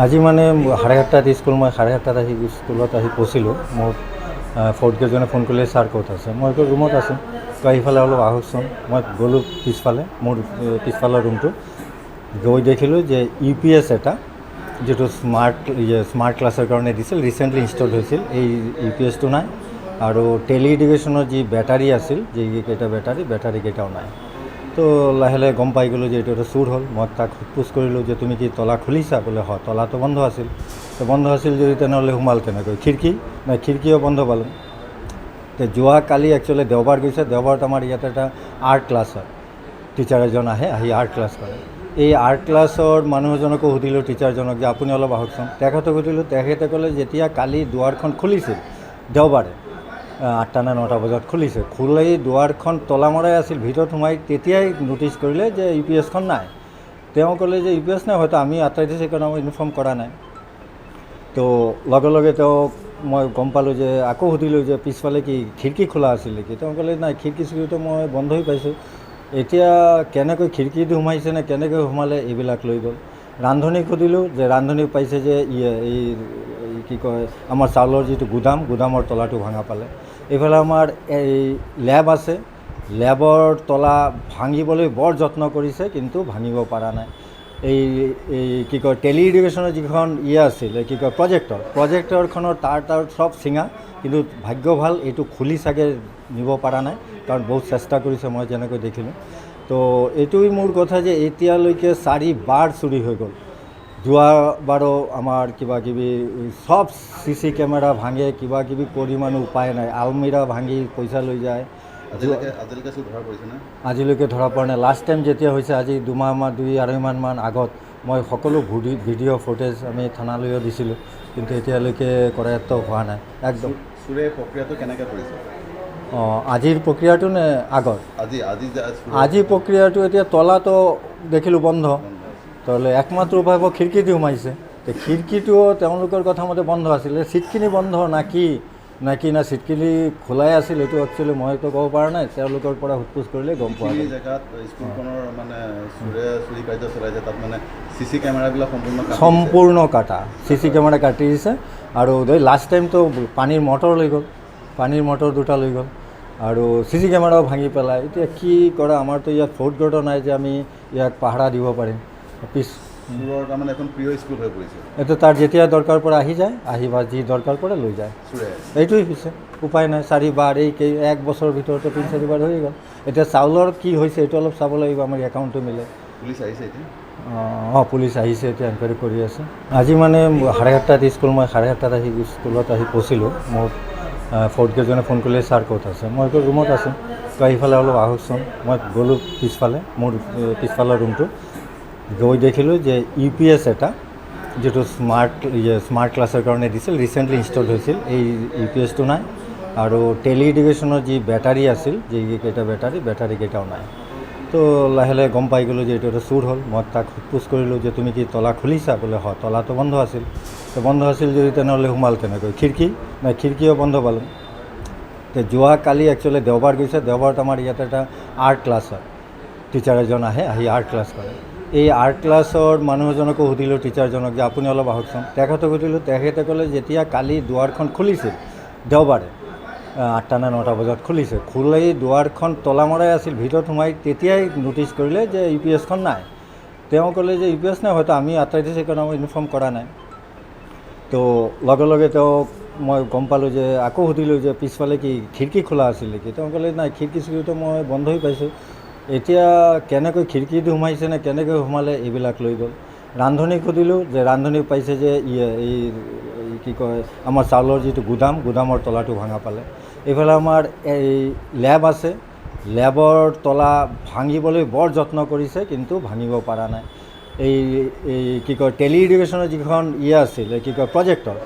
আজি মানে 8:30 স্কুল মই 8:30 আহি স্কুলত আহি পৌঁছিলোঁ। মোক ফ'ৰ্থ গ্ৰেজনে ফোন কৰিলে, ছাৰ ক'ত আছে? মই ৰুমত আছোঁ। তো আহিফালে অলপ আহকচোন। মই গ'লোঁ পিছফালে, মোৰ পিছফালৰ ৰুমটো গৈ দেখিলোঁ যে UPS এটা যিটো স্মাৰ্ট ক্লাছৰ কাৰণে দিছিল, ৰিচেণ্টলি ইনষ্টল হৈছিল। এই UPSটো নাই আৰু টেলি এডুকেশ্যনৰ যি বেটাৰী আছিল, যিকেইটা বেটাৰীকেইটাও নাই। তো লাহে লাহে গম পাই গ'লোঁ যে এইটো এটা চুৰ হ'ল। মই তাক সোধপোছ কৰিলোঁ যে তুমি কি তলা খুলিছা? বোলে হয়, তলাটো বন্ধ আছিল। তো বন্ধ আছিল যদি তেনেহ'লে সোমাল কেনেকৈ? খিৰিকীও বন্ধ পালোঁ। তো যোৱাকালি একচুৱেলি দেওবাৰ গৈছে। দেওবাৰত আমাৰ ইয়াত এটা আৰ্ট ক্লাছ হয়। টিচাৰ এজন আহি আৰ্ট ক্লাছ কৰে। এই আৰ্ট ক্লাছৰ মানুহ এজনকো সুধিলোঁ, টিচাৰজনক, যে আপুনি অলপ আহকচোন। তেখেতক সুধিলোঁ, তেখেতে ক'লে যেতিয়া কালি দুৱাৰখন খুলিছিল দেওবাৰে 8টা নে 9টা বজাত খুলিছে, খুলি দুৱাৰখন তলা মৰাই আছিল, ভিতৰত সোমাই তেতিয়াই ন'টিছ কৰিলে যে UPSখন নাই। তেওঁ ক'লে যে UPS নাই, হয়তো আমি আঁতৰাই সেইকাৰণে আমি ইনফৰ্ম কৰা নাই। তো লগে লগে তেওঁক মই গম পালোঁ যে আকৌ সুধিলোঁ যে পিছফালে কি খিৰিকী খোলা আছিল নেকি? তেওঁ ক'লে নাই, খিৰিকীটো মই বন্ধ হৈ পাইছোঁ। এতিয়া কেনেকৈ খিৰিকীটো সোমাইছে নে কেনেকৈ সোমালে এইবিলাক লৈ গ'ল। ৰান্ধনীক সুধিলোঁ যে ৰান্ধনীক পাইছে যে এই কি কয় আমাৰ চাউলৰ যিটো গুদামৰ তলাটো ভাঙা পালে। এইফালে আমাৰ এই লেব আছে, লেবৰ তলা ভাঙিবলৈ বৰ যত্ন কৰিছে, কিন্তু ভাঙিব পৰা নাই। এই কি কয় টেলি এডুকেশ্যনৰ যিখন আছিল, কি কয় প্ৰজেক্টৰখনৰ তাৰ চব চিঙা, কিন্তু ভাগ্য ভাল এইটো খুলি চাগে নিব পৰা নাই, কাৰণ বহুত চেষ্টা কৰিছে মই যেনেকৈ দেখিলোঁ। তো এইটোৱেই মোৰ কথা যে এতিয়ালৈকে 4 বাৰ চুৰি হৈ গ'ল। যোৱাবাৰো আমাৰ কিবাকিবি চব CC কেমেৰা ভাঙে, কিবাকিবি কৰি মানুহ উপায় নাই। আলমিৰা ভাঙি পইচা লৈ যায়। আজিলৈকে ধৰা পৰা নাই। লাষ্ট টাইম যেতিয়া হৈছে, আজি 2-2.5 মাহমান আগত, মই সকলো ভিডিঅ' ফুটেজ আমি থানালৈও দিছিলোঁ, কিন্তু এতিয়ালৈকে কৰায়ত্ব হোৱা নাই। একদম প্ৰক্ৰিয়াটো কেনেকৈ কৰিছে? আজিৰ প্ৰক্ৰিয়াটো নে আগৰ? আজিৰ প্ৰক্ৰিয়াটো এতিয়া তলাটো দেখিলোঁ বন্ধ, তাহলে একমাত্ৰ উপায় হ'ব খিৰিকী দি সোমাইছে। খিৰিকীটোও তেওঁলোকৰ কথা মতে বন্ধ আছিলে, ছিটখিনি বন্ধ না ছিটখিনি খোলাই আছিল, এইটো একচুৱেলি মইতো ক'ব পৰা নাই। তেওঁলোকৰ পৰা সোধপোছ কৰিলে গম পোৱা যায়। জেগাত স্কুলখনৰ মানে চুৰি কাৰ্য চলাইছে, তাত মানে CC কেমেৰাবিলাক সম্পূৰ্ণ কাটা, CC কেমেৰা কাটি দিছে। আৰু লাষ্ট টাইমতো পানীৰ মটৰ লৈ গ'ল, পানীৰ মটৰ 2টা লৈ গ'ল, আৰু CC কেমেৰাও ভাঙি পেলাই। এতিয়া কি কৰা, আমাৰতো ইয়াত ফ'ৰ্থ গ্ৰেডৰ নাই যে আমি ইয়াক পাহাৰা দিব পাৰিম। তাৰমানে এখন প্ৰিয় স্কুল হৈ পৰিছে। এইটো তাৰ যেতিয়া দৰকাৰ পৰা আহি বা যি দৰকাৰ পৰে লৈ যায়। এইটোৱেই হৈছে, উপায় নাই। 4 বাৰ এই 1 বছৰৰ ভিতৰতে 3-4 বাৰ হৈ গ'ল। এতিয়া চাউলৰ কি হৈছে এইটো অলপ চাব লাগিব, আমাৰ একাউণ্টটো মিলে। পুলিচ আহিছে এতিয়া? পুলিচ আহিছে, এতিয়া এনকুৱাৰী কৰি আছে। আজি মানে 8:30 স্কুল মই 8:30 আহি স্কুলত আহি পৌঁছিলোঁ। মোক ফ'ৰ্থ গ্ৰেজনে ফোন কৰিলে, ছাৰ ক'ত আছে? মই ৰুমত আছোঁ। তো আহিফালে অলপ আহকচোন। মই গ'লোঁ পিছফালে, মোৰ পিছফালৰ ৰুমটো গৈ দেখিলোঁ যে UPS এটা যিটো স্মাৰ্ট ক্লাছৰ কাৰণে দিছিল, ৰিচেণ্টলি ইনষ্টল হৈছিল। এই UPSটো নাই আৰু টেলি এডুকেশ্যনৰ যি বেটাৰী আছিল, যিকেইটা বেটাৰীকেইটাও নাই। তো লাহে লাহে গম পাই গ'লোঁ যে এইটো এটা চুৰ হ'ল। মই তাক সোধপোছ কৰিলোঁ যে তুমি কি তলা খুলিছা? বোলে হয়, তলাটো বন্ধ আছিল। তো বন্ধ আছিল যদি তেনেহ'লে সোমাল কেনেকৈ? খিৰিকীও বন্ধ পালোঁ। তো যোৱাকালি একচুৱেলি দেওবাৰ গৈছে। দেওবাৰত আমাৰ ইয়াত এটা আৰ্ট ক্লাছ হয়। টিচাৰ এজন আহি আৰ্ট ক্লাছ কৰে। এই আৰ্ট ক্লাছৰ মানুহ এজনকো সুধিলোঁ, টিচাৰজনক, যে আপুনি অলপ আহকচোন। তেখেতক সুধিলোঁ, তেখেতে ক'লে যেতিয়া কালি দুৱাৰখন খুলিছিল দেওবাৰে 8টা নে 9টা বজাত খুলিছে, খুলি দুৱাৰখন তলা মৰাই আছিল, ভিতৰত সোমাই তেতিয়াই ন'টিছ কৰিলে যে UPSখন নাই। তেওঁ ক'লে যে UPS নাই, হয়তো আমি আঁতৰাই সেইকাৰণে আমি ইনফৰ্ম কৰা নাই। তো লগে লগে তেওঁক মই গম পালোঁ যে আকৌ সুধিলোঁ যে পিছফালে কি খিৰিকী খোলা আছিল নেকি? তেওঁ ক'লে নাই, খিৰিকীটো মই বন্ধ হৈ পাইছোঁ। এতিয়া কেনেকৈ খিৰিকীটো সোমাইছে নে কেনেকৈ সোমালে এইবিলাক লৈ গ'ল। ৰান্ধনীক সুধিলোঁ যে ৰান্ধনীক পাইছে যে এই কি কয় আমাৰ চাউলৰ যিটো গুদামৰ তলাটো ভাঙা পালে। এইফালে আমাৰ এই লেব আছে, লেবৰ তলা ভাঙিবলৈ বৰ যত্ন কৰিছে, কিন্তু ভাঙিব পৰা নাই। এই কি কয় টেলি এডুকেশ্যনৰ যিখন আছিল, কি কয়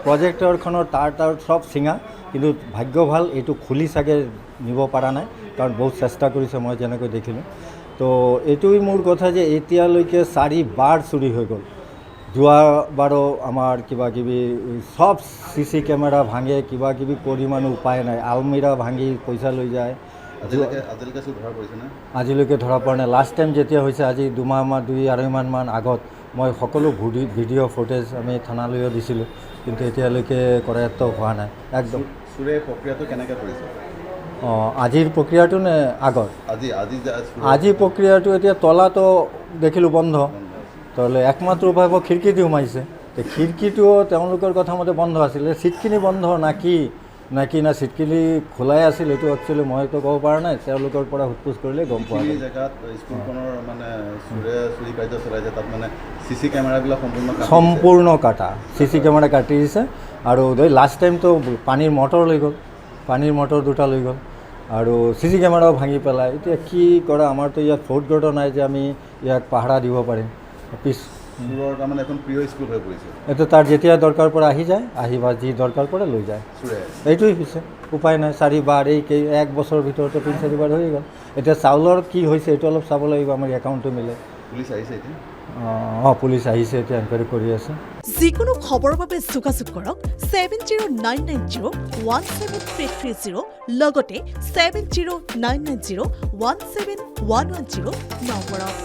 প্ৰজেক্টৰখনৰ তাৰ চব চিঙা, কিন্তু ভাগ্য ভাল এইটো খুলি চাগে নিব পৰা নাই, কাৰণ বহুত চেষ্টা কৰিছে মই যেনেকৈ দেখিলোঁ। তো এইটোৱেই মোৰ কথা যে এতিয়ালৈকে 4 বাৰ চুৰি হৈ গ'ল। যোৱাবাৰো আমাৰ কিবাকিবি চব CC কেমেৰা ভাঙে, কিবাকিবি কৰি মানুহ উপায় নাই। আলমিৰা ভাঙি পইচা লৈ যায়। আজিলৈকে ধৰা পৰা নাই। লাষ্ট টাইম যেতিয়া হৈছে, আজি 2-2.5 মাহমান আগত, মই সকলো ভিডিঅ' ফুটেজ আমি থানালৈও দিছিলোঁ, কিন্তু এতিয়ালৈকে কৰায়ত্ব হোৱা নাই একদম। চোৰে প্ৰক্ৰিয়াটো কেনেকৈ কৰিছে? আজিৰ প্ৰক্ৰিয়াটো নে আগৰ? আজি প্ৰক্ৰিয়াটো এতিয়া তলাটো দেখিলোঁ বন্ধ, তলে একমাত্ৰ উপায় হ'ব খিৰিকী দি সোমাইছে। খিৰিকীটো তেওঁলোকৰ কথা মতে বন্ধ আছিলে, ছিটখিনি বন্ধ না ছিটখিনি খোলাই আছিল, এইটো একচুৱেলি মইতো ক'ব পৰা নাই। তেওঁলোকৰ পৰা সোধ-পোছ কৰিলে গম পোৱা যায়। জেগাত স্কুলখনৰ মানে চোৰে চুৰি কাৰ্য চলাইছে, তাত মানে CC কেমেৰাবিলাক সম্পূৰ্ণ কাটা, CC কেমেৰা কাটি দিছে। আৰু লাষ্ট টাইমতো পানীৰ মটৰ লৈ গ'ল, পানীৰ মটৰ দুটা লৈ গ'ল, আৰু CC কেমেৰাও ভাঙি পেলাই। এতিয়া কি কৰা, আমাৰতো ইয়াত ফ'ৰ্থ গ্ৰেডৰ নাই যে আমি ইয়াক পাহাৰা দিব পাৰিম। চোৰৰ তাৰমানে এখন প্ৰিয় স্কুল হৈ পৰিছে। এইটো তাৰ যেতিয়া দৰকাৰ পৰা আহি বা যি দৰকাৰ পৰে লৈ যায়। এইটোৱেই হৈছে, উপায় নাই। 4 বাৰ এক বছৰৰ ভিতৰতে 3-4 বাৰ হৈ গ'ল। এতিয়া চাউলৰ কি হৈছে এইটো অলপ চাব লাগিব, আমাৰ একাউণ্টটো মিলে। পুলিচ আহিছে এতিয়া? পুলিচ আহিছে, এতিয়া এনকুৱাৰী কৰি আছে। যিকোনো খবৰৰ বাবে যোগাযোগ কৰক 7099017330 লগতে 7099017110 নম্বৰত।